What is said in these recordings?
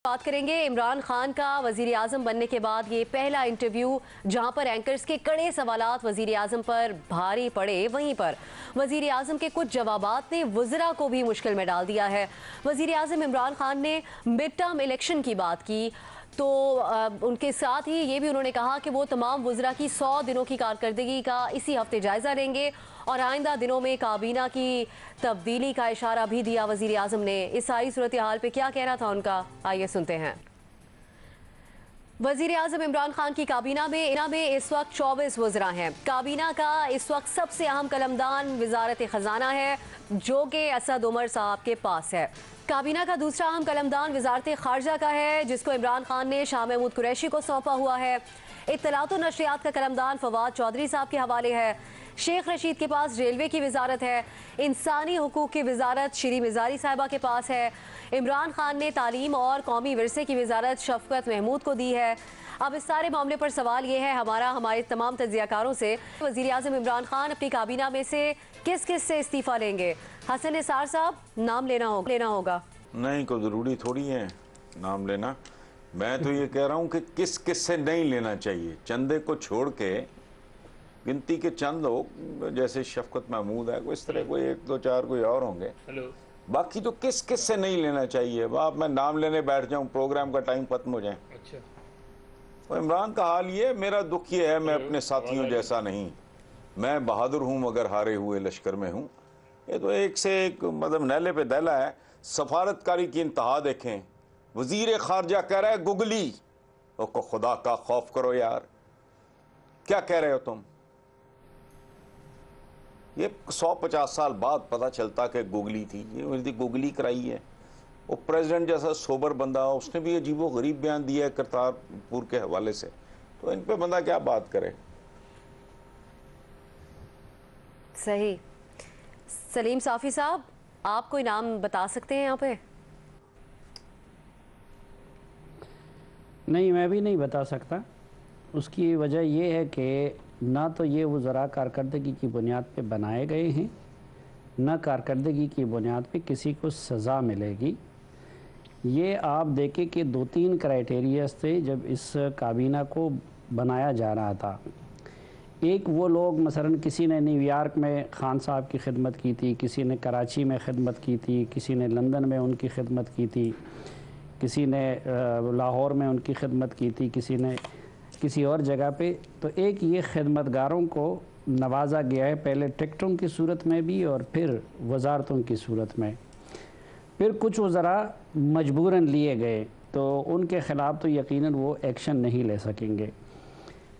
बात करेंगे इमरान खान का वजीर आजम बनने के बाद ये पहला इंटरव्यू जहां पर एंकर्स के कड़े सवालात वजीर आजम पर भारी पड़े, वहीं पर वजीर आजम के कुछ जवाबात ने वज़रा को भी मुश्किल में डाल दिया है। वजीर आजम इमरान खान ने मिड टर्म इलेक्शन की बात की तो उनके साथ ही ये भी उन्होंने कहा कि वो तमाम वज़रा की 100 दिनों की कारकर्दगी का इसी हफ्ते जायजा लेंगे और आइंदा दिनों में काबीना की तब्दीली का इशारा भी दिया वजीर आजम ने। इस सारी सूरत हाल पे क्या कहना था उनका, आइए सुनते हैं। वजीर आजम इमरान खान की काबीना में इस वक्त 24 वज़रा हैं। काबीना का इस वक्त सबसे अहम कलमदान वजारत खजाना है जो कि असद उमर साहब के पास है। काबीना का दूसरा अहम कलमदान वजारत खारजा का है जिसको इमरान खान ने शाह महमूद कुरैशी को सौंपा हुआ है। इत्तलात और नशरियात का कलमदान फवाद चौधरी साहब के हवाले है। शेख रशीद के पास रेलवे की वजारत है। इंसानी हुकूक की वजारत श्री मिजारी साहिबा के पास है। इमरान खान ने तालीम और कौमी विरसे की वजारत शफकत महमूद को दी है। अब इस सारे मामले पर सवाल ये है हमारे तमाम तजियाकारों से, वज़ीर आज़म इमरान खान अपनी काबीना में से किस किस से इस्तीफ़ा लेंगे? हसन निसार साहब, नाम लेना होगा। नहीं, कोई ज़रूरी थोड़ी है नाम लेना। मैं तो ये कह रहा हूँ कि किस किस से नहीं लेना चाहिए। चंदे को छोड़ के गिनती के चंद लोग जैसे शफकत महमूद है, कोई इस तरह कोई 1 2 4 कोई और होंगे, बाकी तो किस किस से नहीं लेना चाहिए। अब मैं नाम लेने बैठ जाऊं, प्रोग्राम का टाइम खत्म हो जाए। अच्छा, तो इमरान का हाल ये, मेरा दुख ये है, मैं अपने साथियों जैसा नहीं, मैं बहादुर हूँ मगर हारे हुए लश्कर में हूँ। ये तो एक से एक मतलब नैले पे दैला है। सफारतकारी की इंतहा देखें, वजीर खारजा कह रहा है गुगली, तो खुदा का खौफ करो यार, क्या कह रहे हो तुम? ये 150 साल बाद पता चलता कि गुगली थी, ये मेरी गुगली कराई है। वो प्रेसिडेंट जैसा सोबर बंदा, उसने भी अजीबो गरीब बयान दिया है करतारपुर के हवाले से, तो इन पे बंदा क्या बात करे। सही। सलीम साफ़ी साहब, आप कोई नाम बता सकते हैं यहाँ पे? नहीं, मैं भी नहीं बता सकता। उसकी वजह यह है कि ना तो ये वज़रा कारकर्दगी की बुनियाद पे बनाए गए हैं, ना कारकर्दगी की बुनियाद पे किसी को सज़ा मिलेगी। ये आप देखें कि 2-3 क्राइटेरियाज थे जब इस काबीना को बनाया जा रहा था। एक वो लोग मसलन किसी ने न्यूयॉर्क में खान साहब की खिदमत की थी, किसी ने कराची में खिदमत की थी, किसी ने लंदन में उनकी खिदमत की थी, किसी ने लाहौर में उनकी खिदमत की थी, किसी ने किसी और जगह पे। तो एक ये खिदमतगारों को नवाजा गया है, पहले टिकटों की सूरत में भी और फिर वजारतों की सूरत में। फिर कुछ वज़रा मजबूरन लिए गए तो उनके ख़िलाफ़ तो यकीनन वो एक्शन नहीं ले सकेंगे।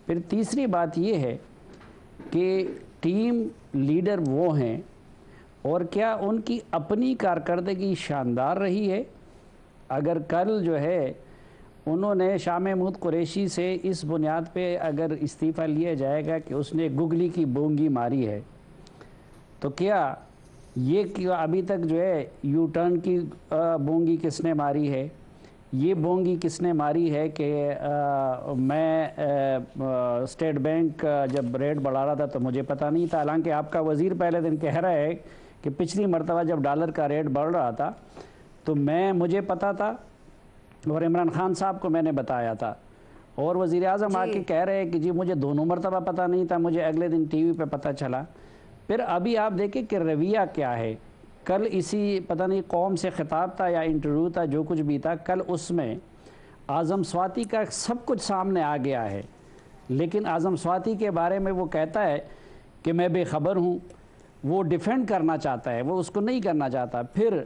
फिर तीसरी बात ये है कि टीम लीडर वो हैं और क्या उनकी अपनी कारकर्दगी शानदार रही है। अगर कल जो है उन्होंने शाह महमूद कुरैशी से इस बुनियाद पे अगर इस्तीफ़ा लिया जाएगा कि उसने गुगली की बोंगी मारी है, तो क्या ये अभी तक जो है यू टर्न की बोंगी किसने मारी है, ये बोंगी किसने मारी है कि मैं स्टेट बैंक जब रेट बढ़ा रहा था तो मुझे पता नहीं था। हालांकि आपका वज़ीर पहले दिन कह रहा है कि पिछली मरतबा जब डॉलर का रेट बढ़ रहा था तो मुझे पता था और इमरान खान साहब को मैंने बताया था, और वज़ीर आज़म आके कह रहे हैं कि जी मुझे दोनों मरतबा पता नहीं था, मुझे अगले दिन टीवी पे पता चला। फिर अभी आप देखें कि रवैया क्या है। कल इसी पता नहीं कौम से ख़िताब था या इंटरव्यू था, जो कुछ भी था, कल उसमें आज़म स्वाति का सब कुछ सामने आ गया है, लेकिन आज़म स्वाति के बारे में वो कहता है कि मैं बेखबर हूँ, वो डिफेंड करना चाहता है, वो उसको नहीं करना चाहता। फिर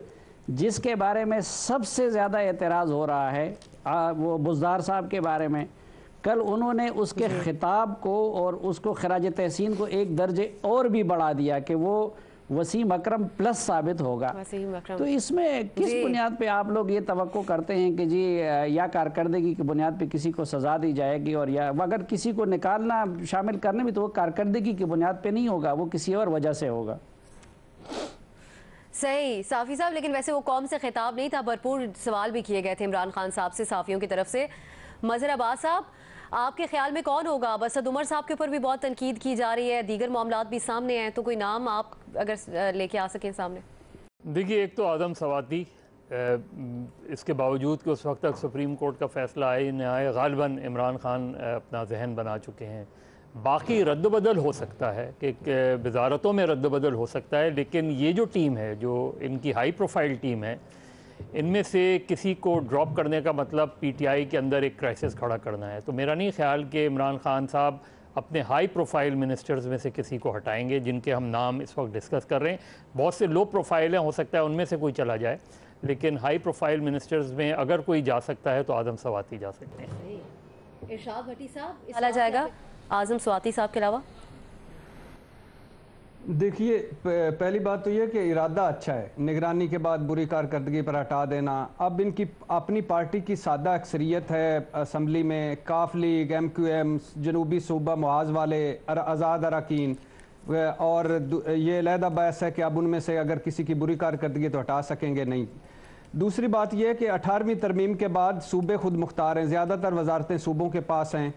जिसके बारे में सबसे ज़्यादा एतराज़ हो रहा है वो बुज़दार साहब के बारे में, कल उन्होंने उसके ख़िताब को और उसको खराज तहसीन को एक दर्जे और भी बढ़ा दिया कि वो वसीम अकरम प्लस साबित होगा। तो इसमें किस बुनियाद पे आप लोग ये तवक्को करते हैं कि जी या कारकर्दगी की बुनियाद पे किसी को सज़ा दी जाएगी, और या अगर किसी को निकालना शामिल करने भी तो वो कारकर्दगी की बुनियाद पे नहीं होगा, वो किसी और वजह से होगा। सही साफ़ी साहब, लेकिन वैसे वो कौम से खिताब नहीं था, भरपूर सवाल भी किए गए थे इमरान खान साहब से साफ़ियों की तरफ से। मज़हर अब्बास साहब, आपके ख्याल में कौन होगा? असद उमर साहब के ऊपर भी बहुत तनकीद की जा रही है, दीगर मामलात भी सामने हैं, तो कोई नाम आप अगर लेके आ सकें सामने। देखिए, एक तो आदम सवाती इसके बावजूद कि उस वक्त तक सुप्रीम कोर्ट का फ़ैसला आए न आए, ग़ालिबन इमरान खान अपना जहन बना चुके हैं। बाकी रद्द-बदल हो सकता है कि वज़ारतों में रद्द-बदल हो सकता है, लेकिन ये जो टीम है, जो इनकी हाई प्रोफाइल टीम है, इनमें से किसी को ड्रॉप करने का मतलब पीटीआई के अंदर एक क्राइसिस खड़ा करना है। तो मेरा नहीं ख्याल कि इमरान खान साहब अपने हाई प्रोफाइल मिनिस्टर्स में से किसी को हटाएंगे, जिनके हम नाम इस वक्त डिस्कस कर रहे हैं। बहुत से लो प्रोफाइल हैं, हो सकता है उनमें से कोई चला जाए, लेकिन हाई प्रोफाइल मिनिस्टर्स में अगर कोई जा सकता है तो आज़म स्वाति जा सकते हैं। इरशाद भट्टी साहब, डाला जाएगा आज़म स्वाति साहब के अलावा? देखिए, पहली बात तो यह कि इरादा अच्छा है, निगरानी के बाद बुरी कारकर्दगी पर हटा देना। अब इनकी अपनी पार्टी की सादा अक्सरियत है असम्बली में, काफ लीग, MQM, जनूबी सूबा मुआज वाले, आज़ाद अरकान, और ये अलहदा बहस है कि अब उनमें से अगर किसी की बुरी कारकर्दगी तो हटा सकेंगे नहीं। दूसरी बात यह कि 18वीं तरमीम के बाद सूबे खुद मुख्तार हैं, ज़्यादातर वजारतें सूबों के पास हैं।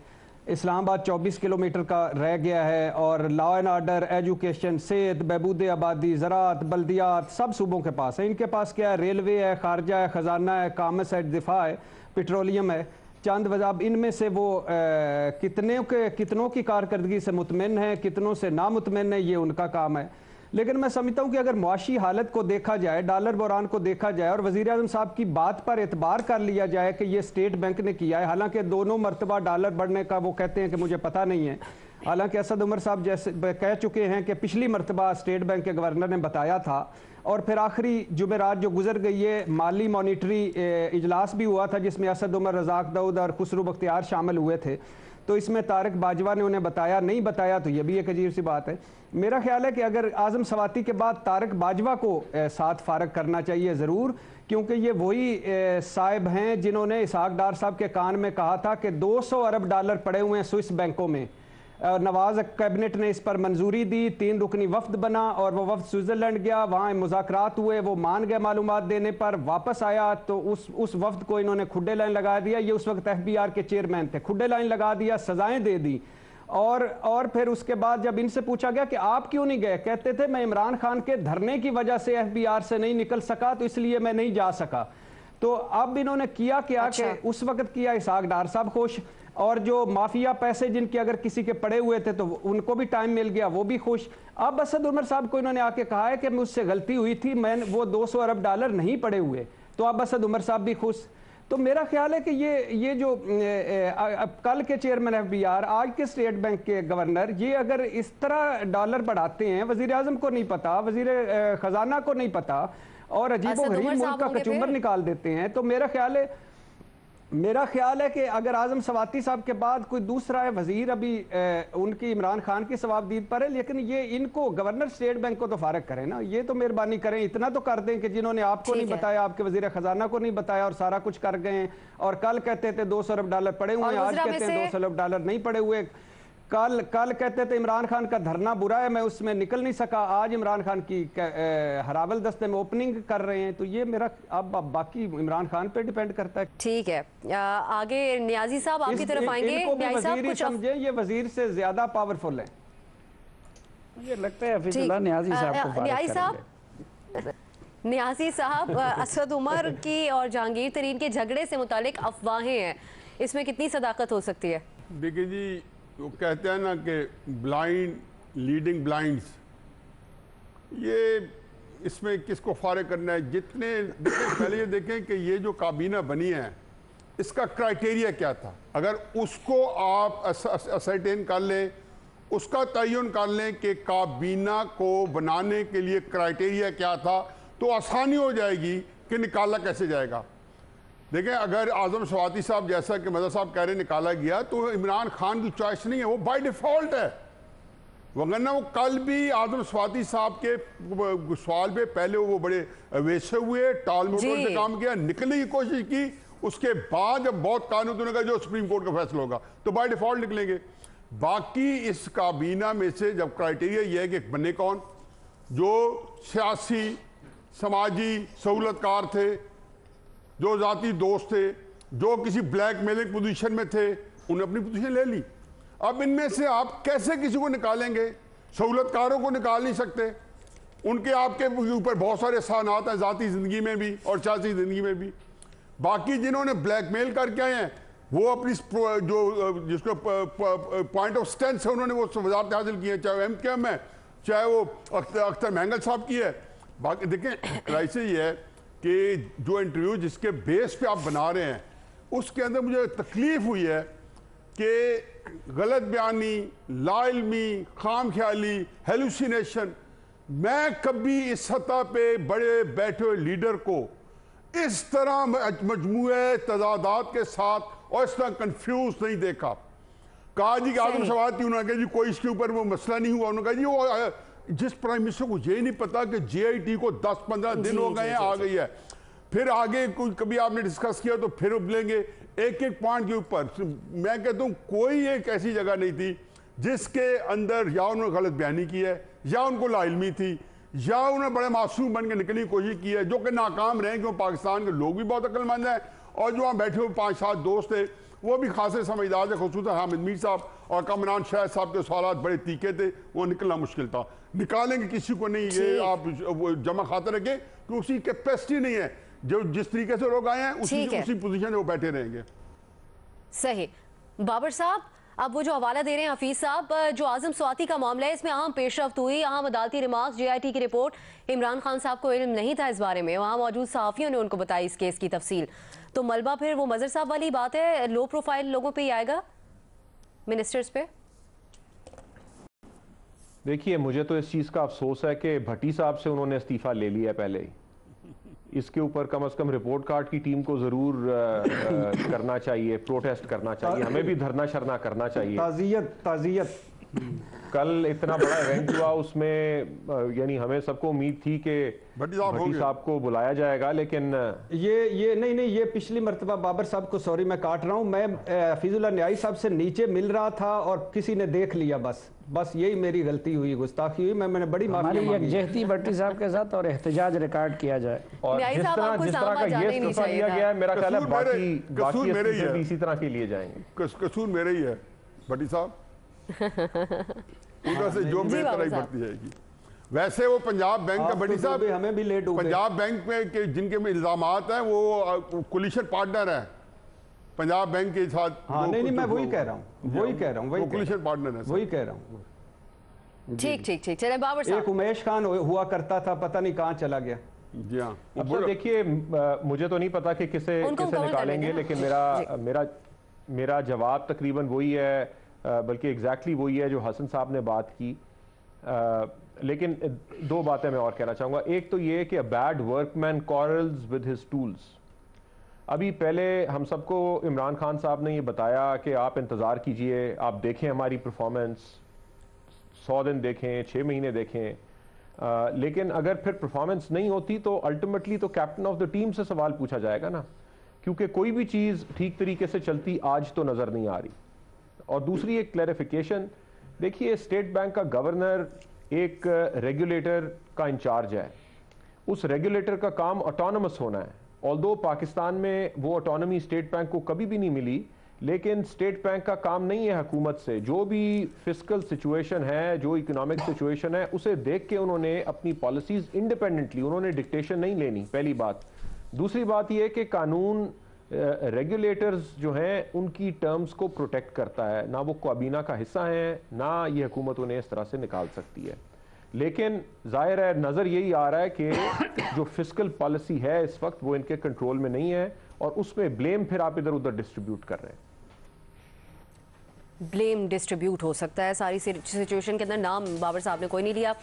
इस्लामाबाद 24 किलोमीटर का रह गया है, और लॉ एंड आर्डर, एजुकेशन, सेहत, बहबूद आबादी, ज़राअत, बल्दियात सब सूबों के पास है। इनके पास क्या है? रेलवे है, खारजा है, ख़जाना है, कामर्स है, दिफा है, पेट्रोलियम है, चंद वजह। अब इनमें से वो कितनों की कारकर्दगी से मुतमिन है, कितनों से नामुतमिन है, ये उनका काम है। लेकिन मैं समझता हूँ कि अगर मुआशी हालत को देखा जाए, डॉलर बहरान को देखा जाए, और वज़ीर आज़म साहब की बात पर एतबार कर लिया जाए कि ये स्टेट बैंक ने किया है, हालांकि दोनों मरतबा डॉलर बढ़ने का वो कहते हैं कि मुझे पता नहीं है, हालांकि असद उमर साहब जैसे कह चुके हैं कि पिछली मरतबा स्टेट बैंक के गवर्नर ने बताया था, और फिर आखिरी जुमेरात जो गुजर गई है माली मॉनिटरी इजलास भी हुआ था, जिसमें असद उमर, रज़ाक दाऊद और खुसरू बख्तियार शामिल हुए थे। तो इसमें तारिक बाजवा ने उन्हें बताया, नहीं बताया, तो ये भी एक अजीब सी बात है। मेरा ख्याल है कि अगर आज़म स्वाति के बाद तारिक बाजवा को साथ फारग करना चाहिए ज़रूर, क्योंकि ये वही साहिब हैं जिन्होंने इसहाक डार साहब के कान में कहा था कि 200 अरब डॉलर पड़े हुए हैं स्विस बैंकों में। नवाज कैबिनेट ने इस पर मंजूरी दी, 3 रुकनी वफ्द बना, और वो वफ्द स्विट्ज़रलैंड गया, वहाँ मुज़ाकरात हुए, वो मान गए मालूमात देने पर, वापस आया तो उस वफ्द को इन्होंने खुड्डे लाइन लगा दिया। ये उस वक्त FBR के चेयरमैन थे, खुड्डे लाइन लगा दिया, सजाएं दे दी। और फिर उसके बाद जब इनसे पूछा गया कि आप क्यों नहीं गए, कहते थे मैं इमरान खान के धरने की वजह से FBR से नहीं निकल सका, तो इसलिए मैं नहीं जा सका। तो अब इन्होंने किया क्या? अच्छा। कि उस वक्त किया इसहाक डार साहब खुश, और जो माफिया पैसे जिनके अगर किसी के पड़े हुए थे तो उनको भी टाइम मिल गया, वो भी खुश। अब असद उमर साहब को इन्होंने आके कहा है कि मुझसे गलती हुई थी, मैं वो 200 अरब डॉलर नहीं पड़े हुए, तो अब असद उमर साहब भी खुश। तो मेरा ख्याल है कि ये जो कल के चेयरमैन FBR, आज के स्टेट बैंक के गवर्नर, ये अगर इस तरह डॉलर बढ़ाते हैं, वजीर आजम को नहीं पता, वजीर खजाना को नहीं पता, और अजीबोगरीब मुल्क का कचुम्बर निकाल देते हैं, तो मेरा ख्याल है कि अगर आज़म स्वाति साहब के बाद कोई दूसरा है वजीर, अभी उनकी इमरान खान की सवाबदीद पर है, लेकिन ये इनको गवर्नर स्टेट बैंक को तो फारग करें ना, ये तो मेहरबानी करें, इतना तो कर दें कि जिन्होंने आपको नहीं बताया, आपके वजीर खजाना को नहीं बताया, और सारा कुछ कर गए। और कल कहते थे 200 अरब डॉलर पड़े हुए हैं, आज कहते हैं 200 अरब डॉलर नहीं पड़े हुए। कल कहते थे इमरान खान का धरना बुरा है, मैं उसमें निकल नहीं सका, आज इमरान खान की हरावल दस्ते में ओपनिंग कर रहे हैं। तो ये मेरा अब बाकी इमरान खान पे डिपेंड करता है। ठीक है, आगे नियाजी साहब आपकी तरफ आएंगे। न्याजी साहब कुछ समझे, ये वजीर से ज्यादा पावरफुल है, मुझे लगता है न्याजी साहब को न्याजी साहब, असद उमर की और जहांगीर तरीन के झगड़े से मुतालिक अफवाहें हैं, इसमें कितनी सदाकत हो सकती है? देखिए जी, वो कहते हैं ना कि ब्लाइंड लीडिंग ब्लाइंड्स, ये इसमें किसको फारिग करना है? जितने पहले ये देखें कि ये जो काबीना बनी है इसका क्राइटेरिया क्या था। अगर उसको आप असरटेन कर लें, उसका तयन कर लें कि काबीना को बनाने के लिए क्राइटेरिया क्या था, तो आसानी हो जाएगी कि निकाला कैसे जाएगा। देखें, अगर आज़म स्वाति साहब जैसा कि मदर साहब कह रहे निकाला गया, तो इमरान खान की चॉइस नहीं है, वो बाय डिफ़ॉल्ट है। वरना वो कल भी आज़म स्वाति साहब के सवाल पे पहले वो बड़े वैसे हुए, टाल मटोल से काम किया, निकलने की कोशिश की, उसके बाद जब बहुत कानून का जो सुप्रीम कोर्ट का फैसला होगा तो बाय डिफ़ॉल्ट निकलेंगे। बाकी इस काबीना में से जब क्राइटेरिया ये है कि बने कौन, जो सियासी समाजी सहूलतकार थे, जो जाती दोस्त थे, जो किसी ब्लैकमेलिंग पोजीशन में थे, उन्होंने अपनी पोजीशन ले ली। अब इनमें से आप कैसे किसी को निकालेंगे? सहूलतकारों को निकाल नहीं सकते, उनके आपके ऊपर बहुत सारे एहसानात हैं, ज़ाती ज़िंदगी में भी और सियासी ज़िंदगी में भी। बाकी जिन्होंने ब्लैकमेल करके आए हैं वो अपनी जो जिसको पॉइंट ऑफ स्ट्रेंथ है उन्होंने वो वजारत हासिल की है, चाहे वो MKM है, चाहे वो अख्तर महंगल साहब की है। बाकी देखें क्राइसिस ये है कि जो इंटरव्यू जिसके बेस पे आप बना रहे हैं उसके अंदर मुझे तकलीफ हुई है कि गलत बयानी, लाइल्मी, खाम ख्याली, हेलुसिनेशन। मैं कभी इस सतह पे बड़े बैठे हुए लीडर को इस तरह मजमूए तजादात के साथ और इस तरह कंफ्यूज नहीं देखा। कहा जी कि आदम सवाल थी, उन्होंने कहा जी कोई इसके ऊपर वो मसला नहीं हुआ। उन्होंने कहा जी वो जिस प्राइम मिनिस्टर को ये नहीं पता कि JIT को 10-15 दिन हो गए हैं, आ गई है। फिर आगे कभी आपने डिस्कस किया तो फिर उबलेंगे एक एक पॉइंट के ऊपर। मैं कहता हूँ कोई एक ऐसी जगह नहीं थी जिसके अंदर या उन्होंने गलत बयानी की है, या उनको लाइल्मी थी, या उन्होंने बड़े मासूम बन के निकलने की कोशिश की है, जो कि नाकाम रहे क्योंकि पाकिस्तान के लोग भी बहुत अक्लमंद हैं और जो वहाँ बैठे हुए 5-7 दोस्त थे वो भी खासे समझदार थे, खुसूसन हामिद मीर साहब और कामरान शाह साहब के सवाल बड़े तीखे थे, वो निकलना मुश्किल था। निकालेंगे किसी को नहीं, ये आप जमा खाते रखें कि उसकी कैपेसिटी नहीं है। जो जिस तरीके से लोग आए हैं उसी पोजीशन में वो बैठे रहेंगे। सही। बाबर साहब, अब वो जो हवाला दे रहे हैं हफीज साहब, जो आजम स्वाति का मामला है इसमें अहम पेशरफ्त हुई, अहम अदालती रिमार्क्स, JIT की रिपोर्ट, इमरान खान साहब को इल्म नहीं था इस बारे में, वहाँ मौजूद सहाफ़ियों ने उनको बताई इस केस की तफसील। तो मलबा फिर वो मजहर साहब वाली बात है, लो प्रोफाइल लोगों पे ही आएगा, मिनिस्टर्स पे। देखिए मुझे तो इस चीज़ का अफसोस है कि भट्टी साहब से उन्होंने इस्तीफ़ा ले लिया है पहले ही। इसके ऊपर कम से कम रिपोर्ट कार्ड की टीम को ज़रूर करना चाहिए, प्रोटेस्ट करना चाहिए, हमें भी धरना शरना करना चाहिए। ताज़ियत कल इतना बड़ा इवेंट हुआ उसमें यानी हमें सबको उम्मीद थी कि भट्टी साहब को बुलाया जाएगा, लेकिन ये नहीं ये पिछली मरतबा बाबर साहब को, सॉरी मैं काट रहा हूँ, मैं हफीजुल्लाह न्याई साहब से नीचे मिल रहा था और किसी ने देख लिया, बस यही मेरी गलती हुई, गुस्ताखी हुई, मैंने बड़ी माफी मांगी। यकजहती भट्टी साहब के साथ और एहतजाज रिकॉर्ड किया जाए और जिस तरह का ये इस्तीफा लिया गया है, मेरा ख्याल है बाकी इसी तरह के लिए जाएंगे। कसूर मेरे ही है भट्टी साहब, उधर से जो बेहतराई बढ़ती जाएगी। वैसे वो पंजाब बैंक का भट्टी साहब, हमें भी लेट हो गए। पंजाब बैंक में के जिनके में इल्जामात हैं वो कोलिशन पार्टनर है पंजाब बैंक के साथ। हाँ, नहीं मैं वही कह रहा हूँ, वही कोलिशन पार्टनर है, वही कह रहा हूँ। ठीक चले बाबर साहब। एक उमेश खान हुआ करता था, पता नहीं कहाँ चला गया। जी हाँ, अब तो देखिए मुझे तो नहीं पता कि किसे निकालेंगे, लेकिन मेरा जवाब तकरीबन वही है, बल्कि एग्जैक्टली वही है जो हसन साहब ने बात की। लेकिन दो बातें मैं और कहना चाहूँगा। एक तो ये कि a bad workman quarrels with his tools। अभी पहले हम सबको इमरान खान साहब ने ये बताया कि आप इंतज़ार कीजिए, आप देखें हमारी परफॉर्मेंस, 100 दिन देखें, 6 महीने देखें, लेकिन अगर फिर परफॉर्मेंस नहीं होती तो अल्टीमेटली तो कैप्टन ऑफ द टीम से सवाल पूछा जाएगा ना, क्योंकि कोई भी चीज़ ठीक तरीके से चलती आज तो नज़र नहीं आ रही। और दूसरी एक क्लैरिफिकेशन, देखिए स्टेट बैंक का गवर्नर एक रेगुलेटर का इंचार्ज है, उस रेगुलेटर का काम ऑटोनमस होना है। ऑल्दो पाकिस्तान में वो ऑटोनमी स्टेट बैंक को कभी भी नहीं मिली, लेकिन स्टेट बैंक का काम नहीं है हुकूमत से, जो भी फिस्कल सिचुएशन है, जो इकोनॉमिक सिचुएशन है, उसे देख के उन्होंने अपनी पॉलिसीज इंडिपेंडेंटली, उन्होंने डिक्टेशन नहीं लेनी, पहली बात। दूसरी बात यह कि कानून रेगुलेटर्स जो हैं उनकी टर्म्स को प्रोटेक्ट करता है, ना वो काबीना का हिस्सा हैं, ना ये हुकूमत उन्हें इस तरह से निकाल सकती है। लेकिन जाहिर है नज़र यही आ रहा है कि जो फिस्कल पॉलिसी है इस वक्त वो इनके कंट्रोल में नहीं है, और उसमें ब्लेम फिर आप इधर उधर डिस्ट्रीब्यूट कर रहे हैं। ब्लेम डिस्ट्रीब्यूट हो सकता है सारी सिचुएशन के अंदर, नाम बाबर साहब ने कोई नहीं लिया।